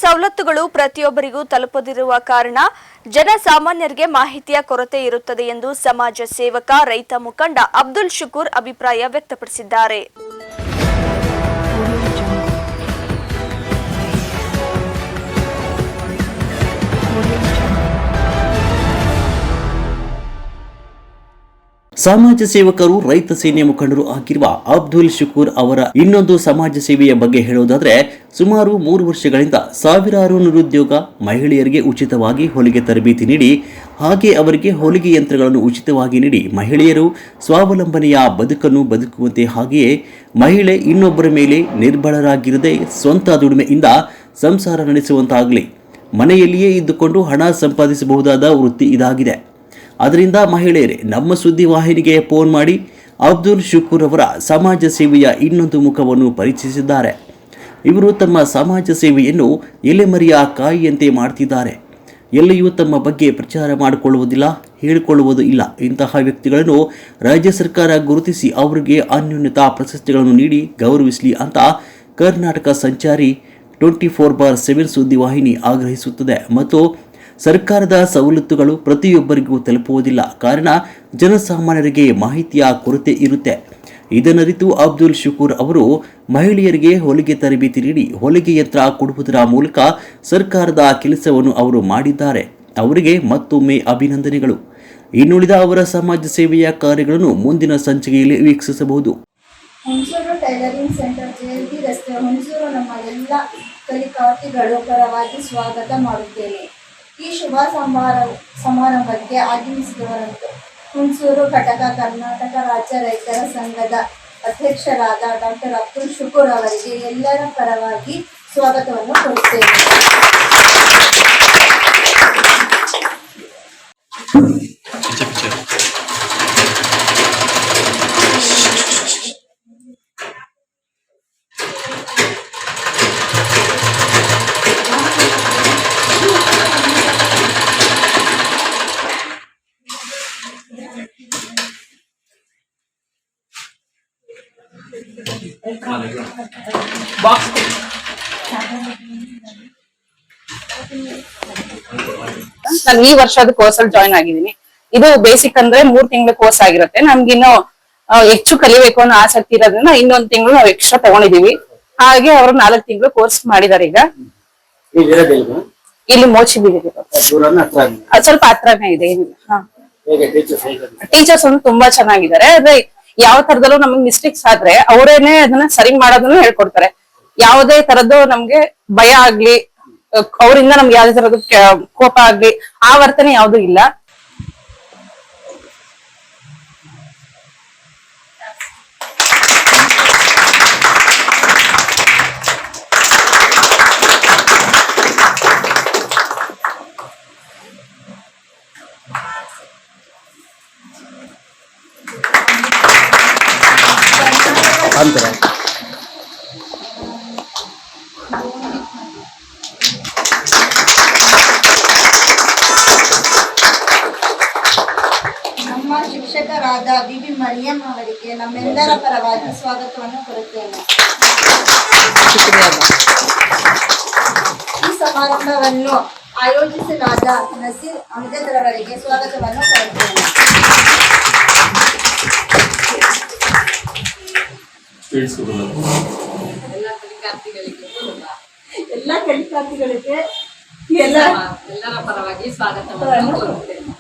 ಸವಲತ್ತುಗಳು ಪ್ರತಿಯೊಬ್ಬರಿಗೂ ತಲುಪದಿರುವ ಕಾರಣ ಜನಸಾಮಾನ್ಯರಿಗೆ ಮಾಹಿತಿಯ ಕೊರತೆ ಇರುತ್ತದೆ ಎಂದು ಸಮಾಜ ಸೇವಕ ರೈತ ಮುಖಂಡ ಅಬ್ದುಲ್ ಶುಕೂರ್ ಅಭಿಪ್ರಾಯ ವ್ಯಕ್ತಪಡಿಸಿದ್ದಾರೆ. ಸಮಾಜ ಸೇವಕರು ರೈತ ಸೇನೆ ಮುಖಂಡರು ಆಗಿರುವ ಅಬ್ದುಲ್ ಶುಕೂರ್ ಅವರ ಇನ್ನೊಂದು ಸಮಾಜ ಸೇವೆಯ ಬಗ್ಗೆ ಹೇಳುವುದಾದರೆ, ಸುಮಾರು 3 ವರ್ಷಗಳಿಂದ ಸಾವಿರಾರು ನಿರುದ್ಯೋಗ ಮಹಿಳೆಯರಿಗೆ ಉಚಿತವಾಗಿ ಹೊಲಿಗೆ ತರಬೇತಿ ನೀಡಿ ಹಾಗೆ ಅವರಿಗೆ ಹೊಲಿಗೆ ಯಂತ್ರಗಳನ್ನು ಉಚಿತವಾಗಿ ನೀಡಿ ಮಹಿಳೆಯರು ಸ್ವಾವಲಂಬನೆಯ ಬದುಕನ್ನು ಬದುಕುವಂತೆ, ಹಾಗೆಯೇ ಮಹಿಳೆ ಇನ್ನೊಬ್ಬರ ಮೇಲೆ ನಿರ್ಭರರಾಗಿರದೆ ಸ್ವಂತ ದುಡಿಮೆಯಿಂದ ಸಂಸಾರ ನಡೆಸುವಂತಾಗಲಿ, ಮನೆಯಲ್ಲಿಯೇ ಇದ್ದುಕೊಂಡು ಹಣ ಸಂಪಾದಿಸಬಹುದಾದ ವೃತ್ತಿ ಇದಾಗಿದೆ. ಅದರಿಂದ ಮಹಿಳೆಯರೇ ನಮ್ಮ ಸುದ್ದಿ ವಾಹಿನಿಗೆ ಫೋನ್ ಮಾಡಿ ಅಬ್ದುಲ್ ಶುಕೂರ್ ಅವರ ಸಮಾಜ ಸೇವೆಯ ಇನ್ನೊಂದು ಮುಖವನ್ನು ಪರಿಚಯಿಸಿದ್ದಾರೆ. ಇವರು ತಮ್ಮ ಸಮಾಜ ಸೇವೆಯನ್ನು ಎಲೆಮರಿಯ ಕಾಯಿಯಂತೆ ಮಾಡ್ತಿದ್ದಾರೆ. ಎಲ್ಲಿಯೂ ತಮ್ಮ ಬಗ್ಗೆ ಪ್ರಚಾರ ಮಾಡಿಕೊಳ್ಳುವುದಿಲ್ಲ, ಹೇಳಿಕೊಳ್ಳುವುದು ಇಲ್ಲ. ಇಂತಹ ವ್ಯಕ್ತಿಗಳನ್ನು ರಾಜ್ಯ ಸರ್ಕಾರ ಗುರುತಿಸಿ ಅವರಿಗೆ ಅನ್ಯೋನ್ಯತ ಪ್ರಶಸ್ತಿಗಳನ್ನು ನೀಡಿ ಗೌರವಿಸಲಿ ಅಂತ ಕರ್ನಾಟಕ ಸಂಚಾರಿ 24/7 ಸುದ್ದಿವಾಹಿನಿ ಆಗ್ರಹಿಸುತ್ತದೆ. ಮತ್ತು ಸರ್ಕಾರದ ಸವಲತ್ತುಗಳು ಪ್ರತಿಯೊಬ್ಬರಿಗೂ ತಲುಪುವುದಿಲ್ಲ, ಕಾರಣ ಜನಸಾಮಾನ್ಯರಿಗೆ ಮಾಹಿತಿಯ ಕೊರತೆ ಇರುತ್ತೆ. ಇದನ್ನರಿತು ಅಬ್ದುಲ್ ಶುಕೂರ್ ಅವರು ಮಹಿಳೆಯರಿಗೆ ಹೊಲಿಗೆ ತರಬೇತಿ ನೀಡಿ ಹೊಲಿಗೆ ಯಂತ್ರ ಕೊಡುವುದರ ಮೂಲಕ ಸರ್ಕಾರದ ಕೆಲಸವನ್ನು ಅವರು ಮಾಡಿದ್ದಾರೆ. ಅವರಿಗೆ ಮತ್ತೊಮ್ಮೆ ಅಭಿನಂದನೆಗಳು. ಇನ್ನುಳಿದ ಅವರ ಸಮಾಜ ಸೇವೆಯ ಕಾರ್ಯಗಳನ್ನು ಮುಂದಿನ ಸಂಚಿಕೆಯಲ್ಲಿ ವೀಕ್ಷಿಸಬಹುದು. ಹುಣಸೂರು ಟೈಲರಿಂಗ್ ಸೆಂಟರ್ ಜೆಎಲ್ಬಿ ರಸ್ತೆ ಹುಣಸೂರು ನಮ್ಮ ಎಲ್ಲ ಕಲಿಕಾರ್ಥಿಗಳು ಪರವಾಗಿ ಸ್ವಾಗತ ಮಾಡುತ್ತೇನೆ. ಈ ಶುಭ ಸಮಾರಂಭಕ್ಕೆ ಆಗಮಿಸಿದವರಂತೆ ಹುಣಸೂರು ಘಟಕ ಕರ್ನಾಟಕ ರಾಜ್ಯ ರೈತರ ಸಂಘದ ಅಧ್ಯಕ್ಷರಾದ ಡಾಕ್ಟರ್ ಅಬ್ದುಲ್ ಶುಕೂರ್ ಅವರಿಗೆ ಎಲ್ಲರ ಪರವಾಗಿ ಸ್ವಾಗತವನ್ನು ಕೋರುತ್ತೇನೆ. ನಾನು ಈ ವರ್ಷದ ಕೋರ್ಸ್ ಅಲ್ಲಿ ಜಾಯ್ನ್ ಆಗಿದ್ದೀನಿ. ಇದು ಬೇಸಿಕ್ ಅಂದ್ರೆ 3 ತಿಂಗಳ ಕೋರ್ಸ್ ಆಗಿರುತ್ತೆ. ನಮ್ಗಿನ್ನು ಹೆಚ್ಚು ಕಲಿಬೇಕು ಅನ್ನೋ ಆಸಕ್ತಿ ಇರೋದ್ರಿಂದ ಇನ್ನೊಂದು ತಿಂಗಳು ನಾವು ಎಕ್ಸ್ಟ್ರಾ ತಗೊಂಡಿದೀವಿ. ಹಾಗೆ ಅವರು 4 ತಿಂಗಳು ಕೋರ್ಸ್ ಮಾಡಿದಾರೆ. ಈಗ ಇಲ್ಲಿ ಮೋಚಿಬಿಲ್ ಸ್ವಲ್ಪ ಹತ್ರನೇ ಇದೆ. ಟೀಚರ್ಸ್ ಒಂದು ತುಂಬಾ ಚೆನ್ನಾಗಿದ್ದಾರೆ. ಆದ್ರೆ ಯಾವ ತರದಲ್ಲೂ ನಮ್ಗೆ ಮಿಸ್ಟೇಕ್ಸ್ ಆದ್ರೆ ಅವರೇನೆ ಅದನ್ನ ಸರಿ ಮಾಡೋದನ್ನು ಹೇಳ್ಕೊಡ್ತಾರೆ. ಯಾವುದೇ ತರದ್ದು ನಮ್ಗೆ ಭಯ ಆಗ್ಲಿ, ಅವರಿಂದ ನಮ್ಗೆ ಯಾವ್ದೇ ತರದ್ದು ಕೋಪ ಆಗ್ಲಿ, ಆ ವರ್ತನೆ ಯಾವ್ದು ಇಲ್ಲ. ನಮ್ಮ ಶಿಕ್ಷಕರಾದ ಬಿಬಿ ಮರಿಯಂ ಅವರಿಗೆ ನಮ್ಮೆಲ್ಲರ ಪರವಾಗಿ ಸ್ವಾಗತವನ್ನು ಕೋರುತ್ತೇನೆ. ಈ ಸಮಾರಂಭವನ್ನು ಆಯೋಜಿಸಲಾದ ನಸೀರ್ ಅಮ್ಜದ್ ರವರಿಗೆ ಸ್ವಾಗತವನ್ನು ಕೋರುತ್ತೇನೆ. ಎಲ್ಲ ಕಲಿಕಾರ್ಥಿಗಳಿಗೆ ಎಲ್ಲರ ಪರವಾಗಿ ಸ್ವಾಗತವನ್ನು ಕೋರುತ್ತೇನೆ.